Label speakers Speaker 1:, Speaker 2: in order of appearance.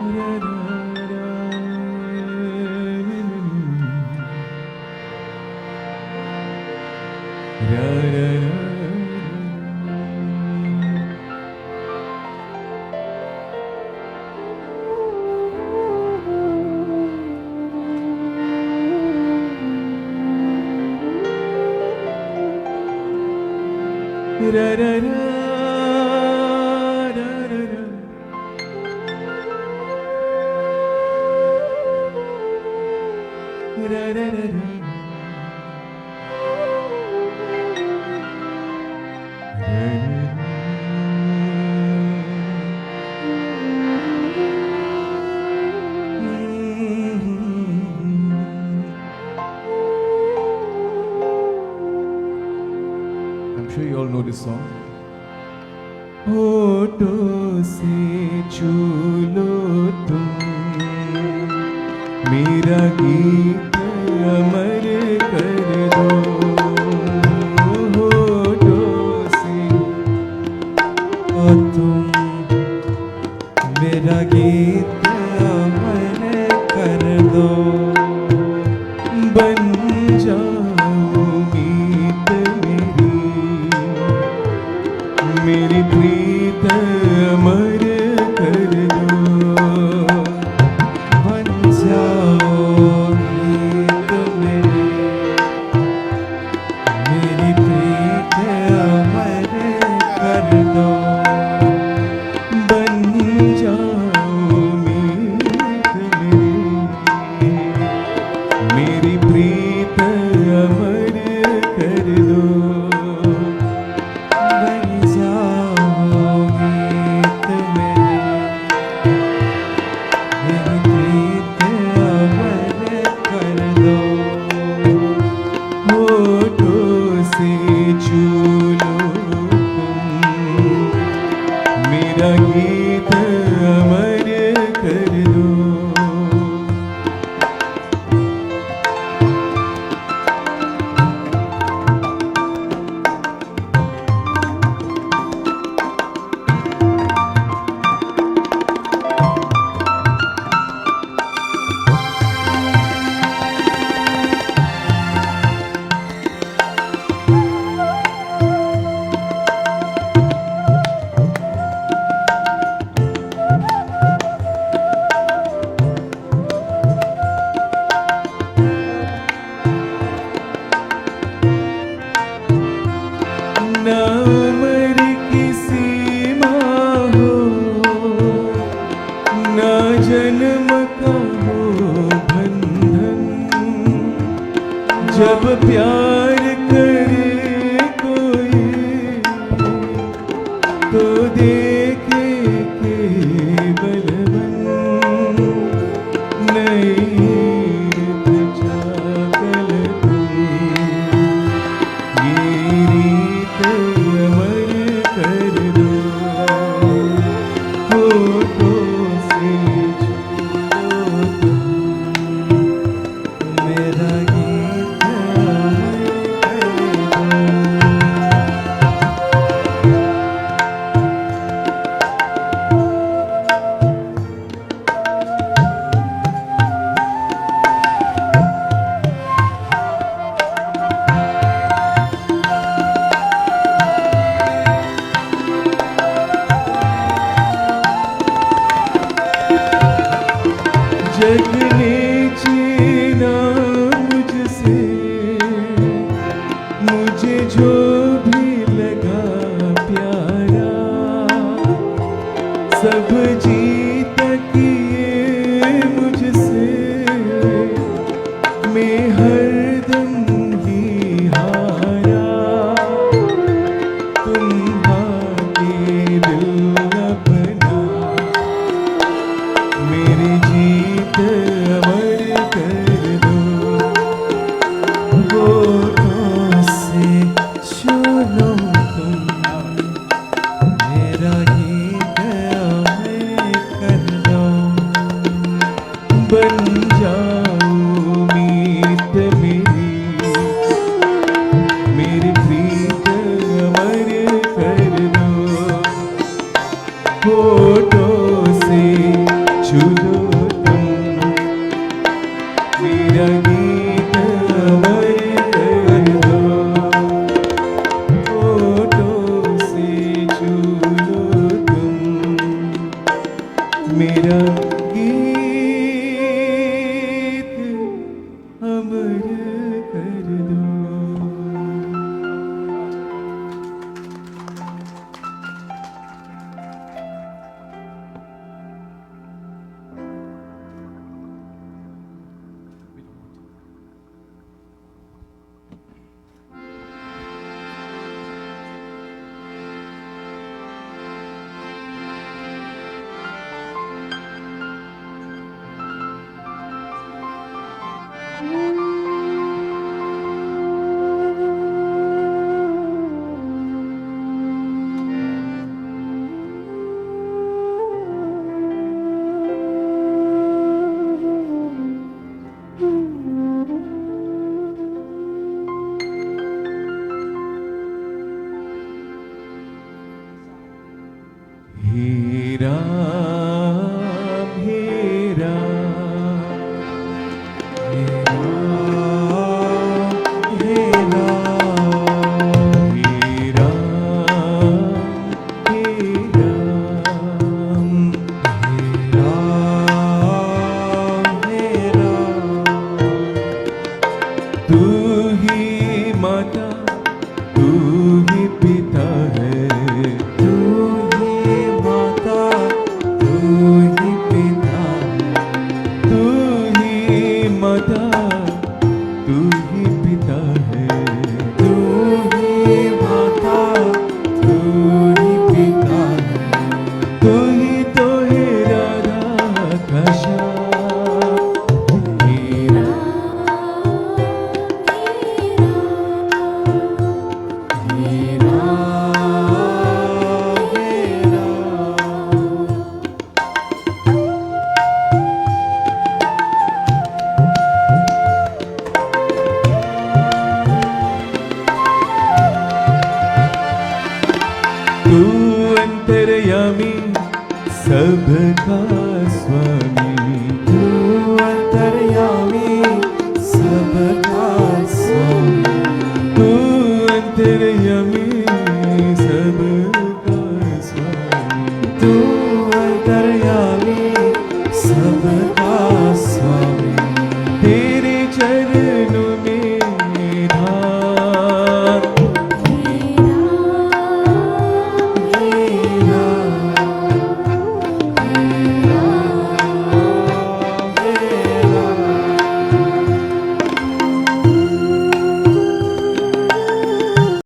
Speaker 1: I'm sure you all know this song. होठों से छू लो तुम मेरा गीत अमर कर दो होठों से ओ तुम मेरा गीत अमर कर दो बन जाओ मीत मेरी प्रीत अमर कर दो बन जाओ गीत मेरी प्रीत अमर कर दो बन जाओ मीत मेरी प्रीत अमर कर दो गीत अमर कर दो ना उम्र की सीमा हो ना जन्म का हो बंधन जब प्यार करे कोई तो देखे केवल बन नहीं जग ने छीना मुझसे मुझे जो भी लगा प्यारा सब जीत किए मुझसे मैं हरदम ही हारा तुम्हारे दिल अपना मेरी जीत अमर कर दो होठों से छू लो तुम मेरा गीत अमर कर दो मेरा गीत अमर कर दो। हे राम हे राम हे राम हे राम हे राम हे राम हे राम तू ही माता तू ही पिता है तू ही माता तू ही पिता है तू ही माता तू ही पिता है तू ही माता तू ही पिता है तू ही तो है राधा का श्याम हे तू अंतर्यामी सबका स्वामी तू अंतर्यामी सबका